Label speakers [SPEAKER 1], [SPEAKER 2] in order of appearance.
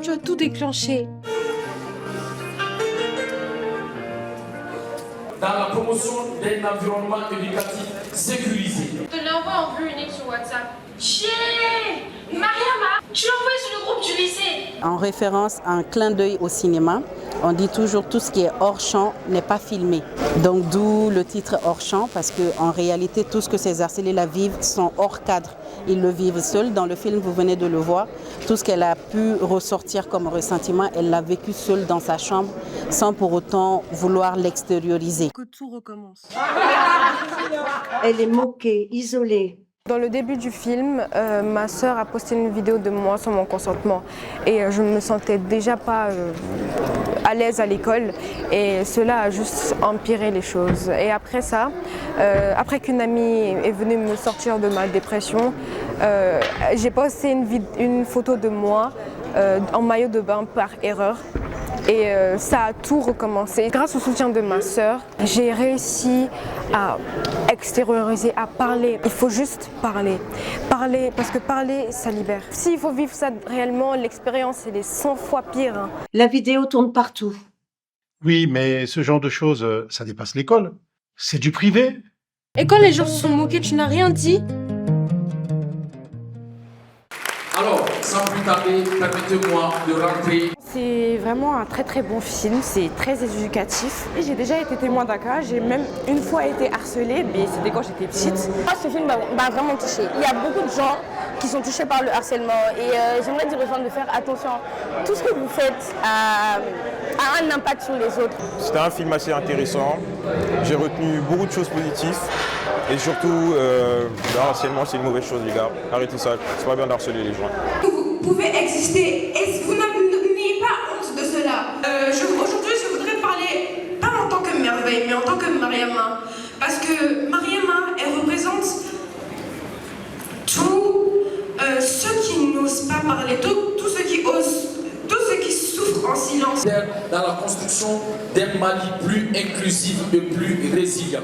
[SPEAKER 1] Tu as tout déclenché.
[SPEAKER 2] Dans la promotion d'un environnement éducatif sécurisé.
[SPEAKER 3] Je te l'envoie en vue unique sur WhatsApp. Chier! Mariama, tu l'as envoyé sur le groupe du lycée.
[SPEAKER 4] En référence à un clin d'œil au cinéma, on dit toujours tout ce qui est hors champ n'est pas filmé. Donc d'où le titre hors champ, parce qu'en réalité tout ce que ces harcelés-là vivent sont hors cadre. Ils le vivent seuls. Dans le film, vous venez de le voir, tout ce qu'elle a pu ressortir comme ressentiment, elle l'a vécu seule dans sa chambre sans pour autant vouloir l'extérioriser.
[SPEAKER 1] Que tout recommence.
[SPEAKER 5] Elle est moquée, isolée.
[SPEAKER 6] Dans le début du film, ma sœur a posté une vidéo de moi sans mon consentement et je me sentais déjà pas à l'aise à l'école et cela a juste empiré les choses. Et après ça, après qu'une amie est venue me sortir de ma dépression, j'ai posté une photo de moi en maillot de bain par erreur. Et ça a tout recommencé. Grâce au soutien de ma sœur, j'ai réussi à extérioriser, à parler. Il faut juste parler. Parler, parce que parler, ça libère. S'il faut vivre ça réellement, l'expérience, elle est 100 fois pire. Hein.
[SPEAKER 5] La vidéo tourne partout.
[SPEAKER 7] Oui, mais ce genre de choses, ça dépasse l'école. C'est du privé.
[SPEAKER 1] Et quand les gens se sont moqués, tu n'as rien dit?
[SPEAKER 2] Alors, sans plus tarder, permettez-moi de rentrer.
[SPEAKER 8] C'est vraiment un très très bon film, c'est très éducatif. Et j'ai déjà été témoin d'un cas, j'ai même une fois été harcelée, mais c'était quand j'étais petite.
[SPEAKER 9] Moi, ce film m'a vraiment touchée. Il y a beaucoup de gens qui sont touchés par le harcèlement et j'aimerais dire aux gens de faire attention. Tout ce que vous faites a un impact sur les autres.
[SPEAKER 10] C'était un film assez intéressant, j'ai retenu beaucoup de choses positives et surtout, le harcèlement c'est une mauvaise chose les gars, arrêtez ça, c'est pas bien d'harceler les gens.
[SPEAKER 3] Vous pouvez exister et vous n'ayez pas honte de cela. Aujourd'hui, je voudrais parler, pas en tant que merveille, mais en tant que Mariama. Parce que Mariama, elle représente tous ceux qui n'osent pas parler, tous ceux qui osent, tous ceux qui souffrent en silence.
[SPEAKER 2] Dans la construction d'un Mali plus inclusif et plus résilient.